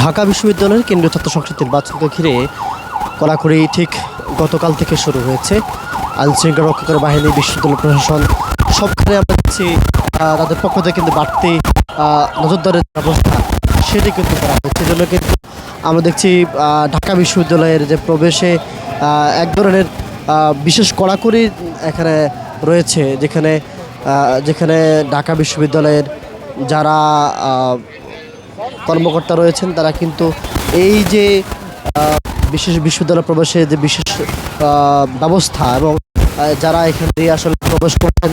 ঢাকা বিশ্ববিদ্যালয়ের কেন্দ্রীয় ছাত্র সংসদ নির্বাচনকে ঘিরে কড়াকড়ি ঠিক গতকাল থেকে শুরু হয়েছে। আইনশৃঙ্খলা রক্ষাকারী বাহিনী, বিশ্ববিদ্যালয় প্রশাসন সবখানে আমরা দেখছি তাদের পক্ষ থেকে কিন্তু বাড়তি নজরদারির ব্যবস্থা সেটি কিন্তু করা হচ্ছে। সেজন্য কিন্তু আমরা দেখছি ঢাকা বিশ্ববিদ্যালয়ের যে প্রবেশে এক ধরনের বিশেষ কড়াকড়ি এখানে রয়েছে, যেখানে যেখানে ঢাকা বিশ্ববিদ্যালয়ের যারা কর্মকর্তা রয়েছেন তারা কিন্তু এই যে বিশেষ বিশ্ববিদ্যালয় প্রবেশে যে বিশেষ ব্যবস্থা এবং যারা এখান দিয়ে আসলে প্রবেশ করছেন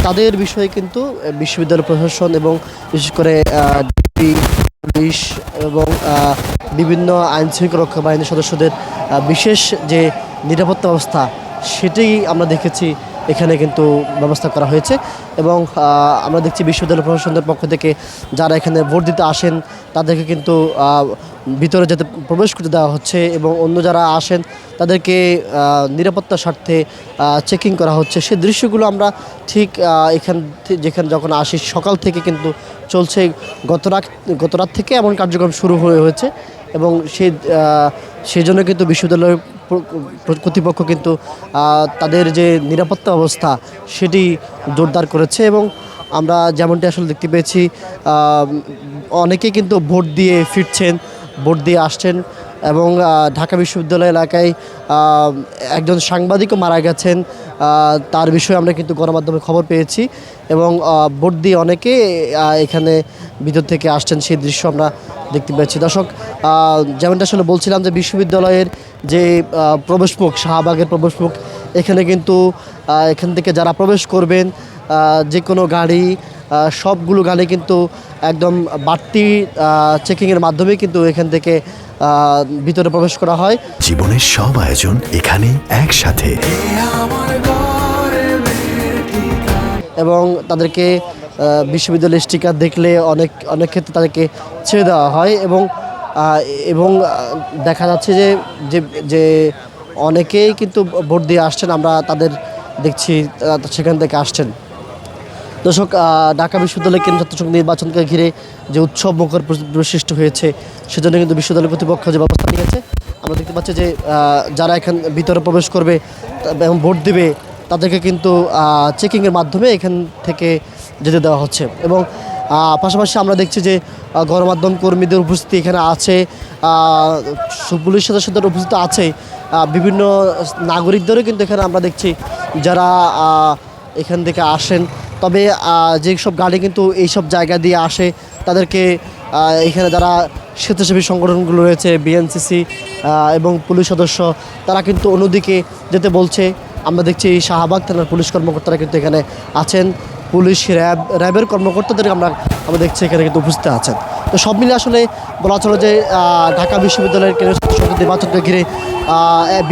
তাদের বিষয়ে কিন্তু বিশ্ববিদ্যালয় প্রশাসন এবং বিশেষ করে ডিবি, পুলিশ এবং বিভিন্ন আইনশৃঙ্খলা রক্ষা বাহিনীর সদস্যদের বিশেষ যে নিরাপত্তা ব্যবস্থা সেটি আমরা দেখেছি এখানে কিন্তু ব্যবস্থা করা হয়েছে। এবং আমরা দেখছি বিশ্ববিদ্যালয় প্রশাসনের পক্ষ থেকে যারা এখানে ভোট দিতে আসেন তাদেরকে কিন্তু ভিতরে যেতে প্রবেশ করতে দেওয়া হচ্ছে এবং অন্য যারা আসেন তাদেরকে নিরাপত্তার স্বার্থে চেকিং করা হচ্ছে। সে দৃশ্যগুলো আমরা ঠিক যেখানে যখন আসি সকাল থেকে কিন্তু চলছে। গত রাত থেকে এমন কার্যক্রম শুরু হয়েছে এবং সেই জন্য কিন্তু বিশ্ববিদ্যালয়ের কর্তৃপক্ষ কিন্তু তাদের যে নিরাপত্তা ব্যবস্থা সেটি জোরদার করেছে। এবং আমরা যেমনটি আসলে দেখতে পেয়েছি অনেকেই কিন্তু ভোট দিয়ে ফিরছেন, ভোট দিয়ে আসছেন এবং ঢাকা বিশ্ববিদ্যালয় এলাকায় একজন সাংবাদিকও মারা গেছেন, তার বিষয়ে আমরা কিন্তু গণমাধ্যমে খবর পেয়েছি এবং ভোট দিয়ে অনেকে এখানে ভিতর থেকে আসছেন, সেই দৃশ্য আমরা দেখতে পেয়েছি। দর্শক, যেমনটা আসলে বলছিলাম যে বিশ্ববিদ্যালয়ের যে প্রবেশমুখ, শাহবাগের প্রবেশমুখ, এখানে কিন্তু এখান থেকে যারা প্রবেশ করবেন যে কোনো গাড়ি, সবগুলো গাড়ি কিন্তু একদম বাড়তি চেকিংয়ের মাধ্যমে কিন্তু এখান থেকে ভিতরে প্রবেশ করা হয়। জীবনের সব আয়োজন এখানে একসাথে, এবং তাদেরকে বিশ্ববিদ্যালয়ের স্টিকার দেখলে অনেক ক্ষেত্রে তাদেরকে ছেড়ে দেওয়া হয় এবং দেখা যাচ্ছে যে অনেকেই কিন্তু ভোট দিয়ে আসছেন, আমরা তাদের দেখছি সেখান থেকে আসছেন। দর্শক, ঢাকা বিশ্ববিদ্যালয় কেন্দ্রীয় ছাত্র সংসদ নির্বাচনকে ঘিরে যে উৎসব মুখর সৃষ্টি হয়েছে সেজন্য কিন্তু বিশ্ববিদ্যালয় কর্তৃপক্ষ যে ব্যবস্থা নিয়েছে আমরা দেখতে পাচ্ছি যে যারা এখান ভিতরে প্রবেশ করবে এবং ভোট দেবে তাদেরকে কিন্তু চেকিংয়ের মাধ্যমে এখান থেকে যেতে দেওয়া হচ্ছে। এবং পাশাপাশি আমরা দেখছি যে গণমাধ্যম কর্মীদের উপস্থিতি এখানে আছে, পুলিশ সদস্যদের উপস্থিতি আছে, বিভিন্ন নাগরিকদেরও কিন্তু এখানে আমরা দেখছি যারা এখান থেকে আসেন। তবে যেসব গাড়ি কিন্তু এইসব জায়গা দিয়ে আসে তাদেরকে এখানে যারা স্বেচ্ছাসেবী সংগঠনগুলো রয়েছে, বিএনসিসি এবং পুলিশ সদস্য, তারা কিন্তু অন্যদিকে যেতে বলছে। আমরা দেখছি শাহবাগ থানার পুলিশ কর্মকর্তারা কিন্তু এখানে আছেন, পুলিশ র্যাবের কর্মকর্তাদের আমরা দেখছি এখানে কিন্তু উপস্থিত আছেন। তো সব মিলে আসলে বলা চলে যে ঢাকা বিশ্ববিদ্যালয়ের কেন্দ্রীয় ছাত্র সংসদ নির্বাচনকে ঘিরে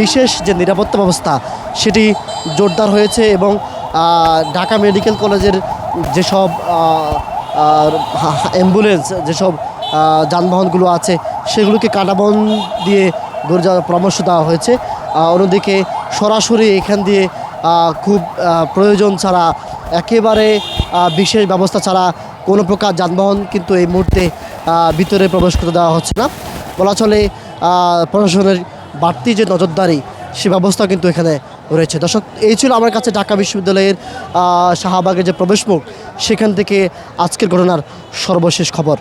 বিশেষ যে নিরাপত্তা ব্যবস্থা সেটি জোরদার হয়েছে এবং ঢাকা মেডিকেল কলেজের যেসব অ্যাম্বুলেন্স, যেসব যানবাহনগুলো আছে সেগুলোকে কাঁটাবন দিয়ে গড়ে যাওয়ার পরামর্শ দেওয়া হয়েছে। অন্যদিকে সরাসরি এখান দিয়ে খুব প্রয়োজন ছাড়া, একেবারে বিশেষ ব্যবস্থা ছাড়া কোনো প্রকার যানবাহন কিন্তু এই মুহূর্তে ভিতরে প্রবেশ করতে দেওয়া হচ্ছে না। বলা চলে প্রশাসনের বাড়তি যে নজরদারি সে ব্যবস্থা কিন্তু এখানে রয়েছে। দর্শক, এই ছিল আমার কাছে ঢাকা বিশ্ববিদ্যালয়ের শাহবাগের যে প্রবেশমুখ সেখান থেকে আজকের ঘটনার সর্বশেষ খবর।